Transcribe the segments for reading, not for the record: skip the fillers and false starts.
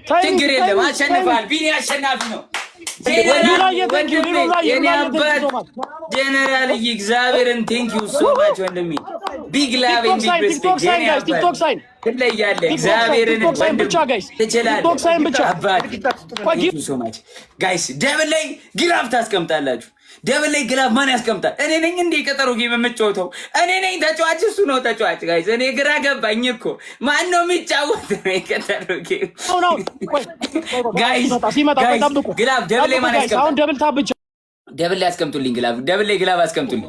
ችግር የለም አሸንፋል። ቢኒ አሸናፊ ነው። ጀነራል እግዚአብሔርን ቴንኪው ሶ ማች ወንድሜ ቢግ ላቭ ኤንድ ቢግ ሪስፔክት ቲክቶክ ሳይን ትለያለህ። እግዚአብሔርን ወንድም ትችላለህ። አባት ቴንኪው ሶ ማች ጋይስ። ደብል ላይ ግራፍ ታስቀምጣላችሁ። ደብል ላይ ግላፍ ማን ያስቀምጣል? እኔ ነኝ እንዴ ቀጠሮ ጌም የምጫወተው? እኔ ነኝ ተጫዋች፣ እሱ ነው ተጫዋች። ጋይስ እኔ ግራ ገባኝ እኮ ማን ነው የሚጫወት ነው ቀጠሮ ጌም? ጋይስ ግላፍ ደብል ላይ ማን ያስቀምጣል? አሁን ደብል ታብቻ ደብል ላይ አስቀምጡልኝ። ግላፍ ደብል ላይ ግላፍ አስቀምጡልኝ።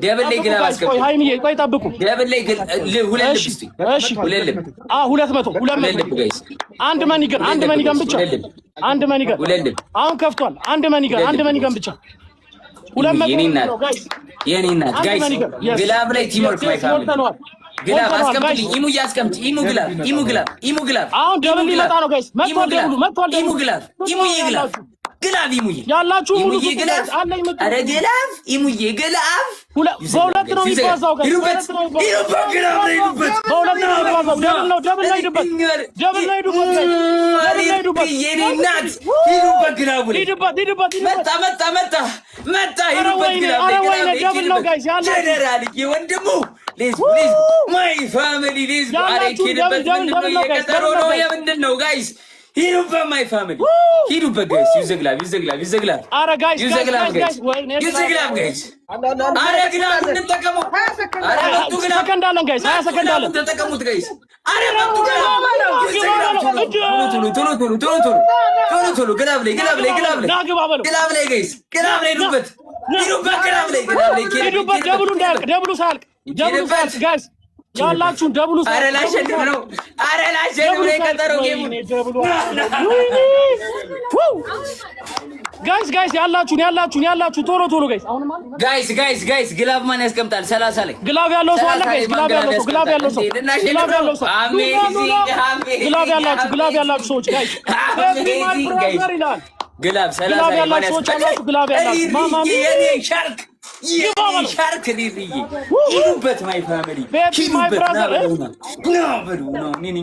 ደብል ላይ ግላፍ አስቀምጡ። ቆይ ሃይሚዬ ቆይ ጠብቁ። ደብል ላይ ሁለት ልብ እስቲ። እሺ ሁለት ልብ 200 ጋይስ። አንድ መኒገን ብቻ አንድ መኒገን ሁለት ልብ አሁን ከፍቷል። አንድ መኒገን ብቻ የኔ እናት ጋይስ ግላብ ላይ ቲምወርክ ማይ ፋሚሊ ግላብ አስቀምጥልኝ። ኢሙ ያስቀምጥ። ኢሙ ግላብ አሁን ደብል ሊመጣ ነው ጋይስ። መጥቷል። ኢሙ ግላብ ኢሙዬ ያላችሁ ሙሉ ግላብ አረ ግላብ ኢሙዬ ግላብ በሁለት ነው የሚባዛው ጋይስ። በሁለት ነው የሚባዛው። ደብል ነው ሂዱበት። የኔ እናት ሂዱበት። ግላቡ ሂዱበት። መጣ ሂዱበት። ደብል ነው ጋይስ ያላችሁ ጀነራል ወንድሙ ሌዝ ማይ ፋሚሊ ሌዝ አረ ኪድበት። ምንድነው የቀጠሮ ነው የምንድን ነው ጋይስ? ሂዱበት ማይ ፋሚሊ ሂዱበት ጋይስ። ይዘግላብ አረ ጋይስ ይዘግላብ ጋይስ። አረ ግላብ እንጠቀመው። አረ መጡ ግላብ ሰከንድ አለን ጋይስ። 20 ሰከንድ አለን ተጠቀሙት ጋይስ። አረ መጡ ግላብ ቶሎ ግላብ ላይ ጋይስ። ግላብ ላይ ሂዱበት። ደብሉ ሳያልቅ ጋይስ ያላችሁን ደብሉ ሳያልቅ። አረ ላሸንፍ ነው የቀጠሮ ጌሙ ጋይስ ያላችሁ ቶሎ ጋይስ ግላብ ማን ያስቀምጣል? 30 ላይ ግላብ ያለው ሰው አለ ጋይስ። ግላብ ያለው ሰው ግላብ ያላችሁ ሰዎች ጋይስ ግላብ 30 ላይ ማን ያስቀምጣል? ግላብ ያላችሁ ማማ የኔ ሻርክ ሂዱበት ማይ ፋሚሊ ሂዱበት።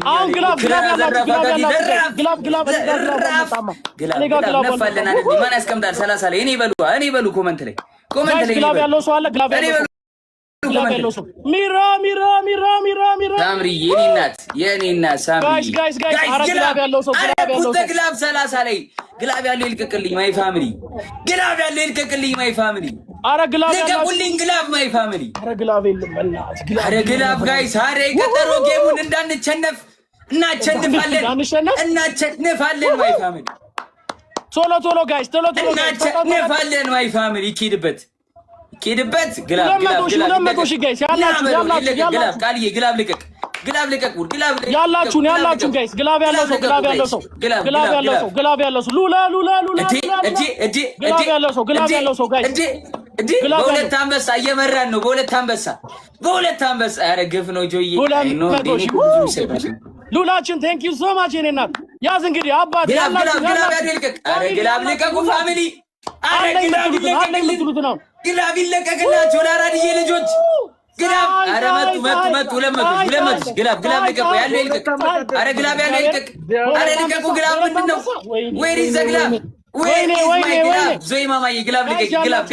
አሁን ግላብ ማን ያስቀምጣል? 30 ላይ እኔ በሉ ኮመንት ላይ ግላብ ያለው ሰው አለ። ግላብ ያለው ሰው ሚራ ሳምሪ የኔ እናት ሳምሪ ግላብ ያለው ሰው ግላብ 30 ላይ ግላብ ያለው ይልቀቅልኝ ማይ ፋሚሊ አረ ግላብ ለቀቁልኝ። ግላብ ማይ ፋሚሊ አረ ግላብ የለም በእናትህ ግላብ። አረ ግላብ ጋይስ አረ የቀጠሮ ጌሙን እንዳንቸነፍ እናቸንፋለን ማይ ፋሚሊ ቶሎ ጋይስ እናቸንፋለን ማይ ፋሚሊ ኪድበት ግላብ ጋይስ ቃልዬ ግላብ ልቀቅ ያላችሁን ጋይስ ግላብ ያለው ሰው ግላብ ያለው ሰው ሉላ ግላብ ያለው ሰው ጋይስ በሁለት አንበሳ እየመራን ነው። በሁለት አንበሳ ኧረ ግፍ ነው ጆዬ ሉላችን ቴንክ ዩ ሶ ማች የኔ እናት ያዝ እንግዲህ አባት ያላችሁ ኧረ ግላብ ልቀቁ ፋሚሊ ኧረ ግላብ ይለቀቅላችሁ ለአራድዬ ልጆች ግላብ ኧረ መጡ 200 ግላብ ልቀቁ ያለው ይልቀቅ። ኧረ ግላብ ያለው ይልቀቅ። ኧረ ልቀቁ ግላብ ምንድን ነው? ዌር ኢዝ ዘ ግላብ ዞይ ማማዬ ግላብ ልቀቂ። ግላብ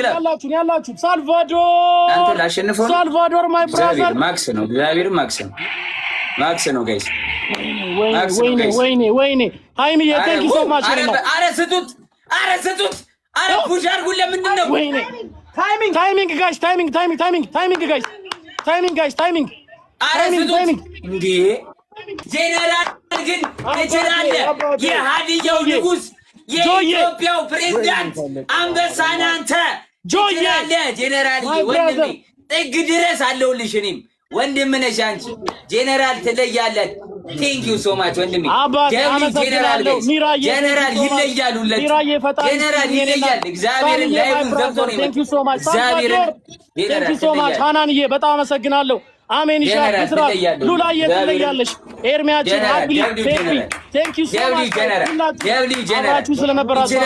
ያላችሁ ሳልቫዶር አንተ ላሸንፈው ሳልቫዶር ማይ ብራዘር ማክስ ነው። እግዚአብሔር ማክስ ነው ጋይስ። ወይኔ ሃይሚዬ ቴንክ ዩ ሶ ማች። ኧረ ስጡት ኧረ ፑሽ አድርጉ። ለምንድን ነው ታይሚንግ ጋይስ እንዴ ጄኔራል ግን ትችላለህ። የሀዲያው ንጉስ የኢትዮጵያው ፕሬዝዳንት አንበሳን አንተ ትችላለህ። ጄኔራል ወንድሜ ጥግ ድረስ አለሁልሽ። እኔም ወንድም ነሽ አንቺ። ጄኔራል ትለያለህ። ቴንክ ዩ ሶ ማች ወንድሜ። ጄኔራል ይለያል። ጄኔራል ይለያል። እግዚአብሔርን ላይቡን ገብቶ ነው። ቴንክ ዩ ሶ ማች ሃናንዬ በጣም አመሰግናለሁ። አሜን ይሻል ይስራል። ሉላዬ ትለያለሽ። ኤርሚያችን አግሊ ቴንክ ዩ ሶ ማች ጄኔራል ስለነበራችሁ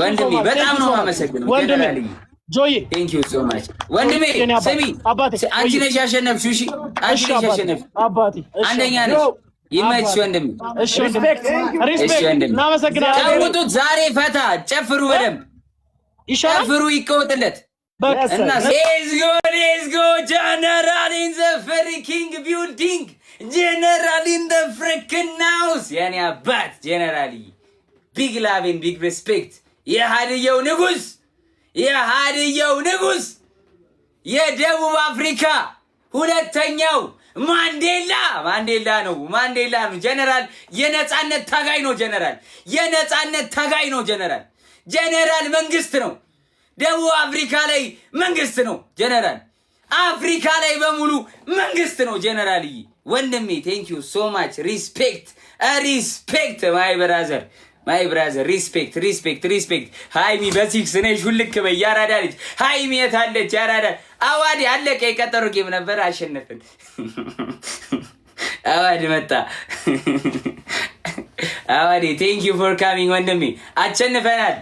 ወንድሜ በጣም ነው የማመሰግነው። ወንድሜ ጆዬ ቴንክ ዩ ሶ ማች ወንድሜ። ስሚ አንቺ ነሽ ያሸነፍሽው። እሺ አንቺ ነሽ ያሸነፍሽው። አባቴ አንደኛ ነሽ። ይመችሽ ወንድም። እሺ ሪስፔክት እናመሰግናለን። ጨውጡት ዛሬ ፈታ ጨፍሩ፣ በደንብ ጨፍሩ፣ ይቀወጥለት እና ሌትስ ጎ ጀነራል ኢን ዘ ፍሪኪንግ ቢልዲንግ ጀነራል ኢን ዘ ፍሪኪንግ ሃውስ የኔ አባት ጀነራል ቢግ ላቭ ኤንድ ቢግ ሪስፔክት የሀድየው ንጉስ የደቡብ አፍሪካ ሁለተኛው ማንዴላ ነው። ጀነራል የነጻነት ታጋይ ነው። ጀነራል መንግስት ነው። ደቡብ አፍሪካ ላይ መንግስት ነው። ጀነራል አፍሪካ ላይ በሙሉ መንግስት ነው። ጀነራል ወንድሜ ቴንክ ዩ ሶ ማች ሪስፔክት ማይ ብራዘር ሪስፔክት። ሃይሚ በሲክስ ነሽ ሁልክ በያራዳ ልጅ ሃይሚ የታለች? ያራዳ አዋዲ አለቀ። የቀጠሮ ጌም ነበር፣ አሸነፍን። አዋዲ መጣ። አዋዲ ቴንክ ዩ ፎር ካሚንግ ወንድሜ። አሸንፈናል።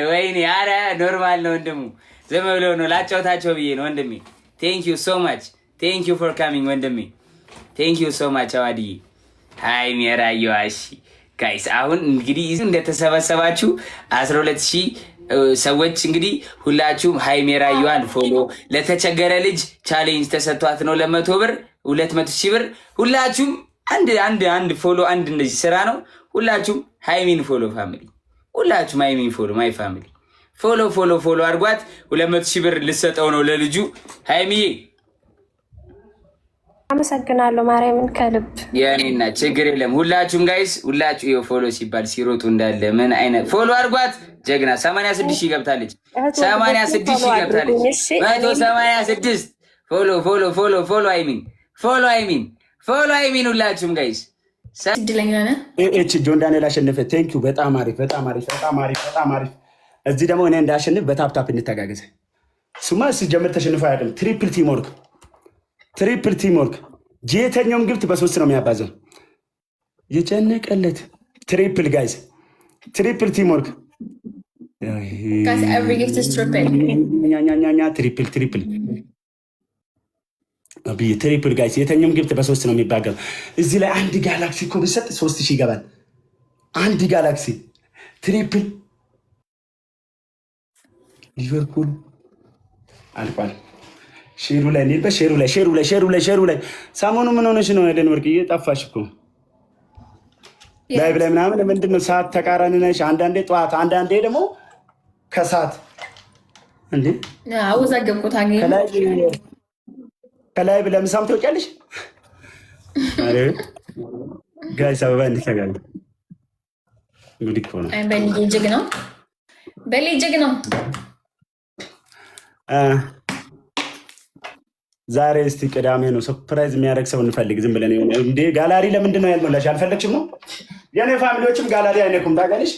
ወይኔ አረ ኖርማል ነው ወንድሙ፣ ዝም ብሎ ነው ላጫውታቸው ብዬ ነው ወንድሜ። ቴንክ ዩ ሶ ማች ቴንክ ዩ ፎር ካሚንግ ወንድሜ። ቴንክ ዩ ሶ ማች አዋዲ ሃይሚ የራየዋ። እሺ ጋይስ አሁን እንግዲህ እንደተሰበሰባችሁ 12000 ሰዎች እንግዲህ ሁላችሁም ሃይሚ የራየዋን ፎሎ፣ ለተቸገረ ልጅ ቻሌንጅ ተሰጥቷት ነው 100 ብር 200,000 ብር። ሁላችሁም አንድ ፎሎ፣ አንድ እንደዚህ ስራ ነው። ሁላችሁም ሃይሚን ፎሎ ፋሚሊ፣ ሁላችሁም ሃይሚን ፎሎ ማይ ፋሚሊ ፎሎ አድርጓት። 200,000 ብር ልሰጠው ነው ለልጁ ሃይሚዬ። አመሰግናለሁ ማርያምን ከልብ የኔና ችግር የለም። ሁላችሁም ጋይስ ሁላችሁ ፎሎ ሲባል ሲሮጡ እንዳለ ምን አይነት ፎሎ አድርጓት። ጀግና 86,000 ገብታለች። 86,000 ገብታለች። 186 ፎሎ አይሚን ሁላችሁም ጋይስ እድለኛ ነህ። ጆን ዳንኤል አሸነፈ። ቴንክ ዩ በጣም አሪፍ። እዚህ ደግሞ እኔ እንዳሸንፍ በታፕታፕ እንተጋገዘ። ሱማ ሲጀምር ተሸንፎ አያውቅም። ትሪፕል ቲምወርክ የትኛውም ግብት በ3 ነው የሚያባዘው። የጨነቀለት ትሪፕል ጋይስ፣ ትሪፕል ቲምወርክ ትሪፕል ጋይስ፣ የትኛውም ግብት በ3 ነው የሚባገው። እዚህ ላይ አንድ ጋላክሲ እኮ ቢሰጥ 3,000 ይገባል። አንድ ጋላክሲ ትሪፕል ሊቨርፑል አልቋል። ሼሩ ላይ እንሂድበት። ሼሩ ላይ ሰሞኑ ምን ሆነሽ ነው? ሄለን ወርቅዬ ጠፋሽ እኮ ላይ ብላይ ምናምን ምንድን ነው? ሰዓት ተቃራኒ ነሽ። አንዳንዴ ጠዋት፣ አንዳንዴ ደግሞ ከሰዓት እንዴ አወዛገብኩት። ከላይ ብለህ ምሳም ትወቂያለሽ። ጋይስ አበባ እንዲተጋል ጉድ እኮ ነው። በሌ ጀግ ነው። ዛሬ እስቲ ቅዳሜ ነው። ሰርፕራይዝ የሚያደርግ ሰው እንፈልግ። ዝም ብለን እንዴ ጋላሪ ለምንድን ነው ያልሞላሽ? አልፈለግሽም ነው? የኔ ፋሚሊዎችም ጋላሪ አይነኩም ታውቂያለሽ።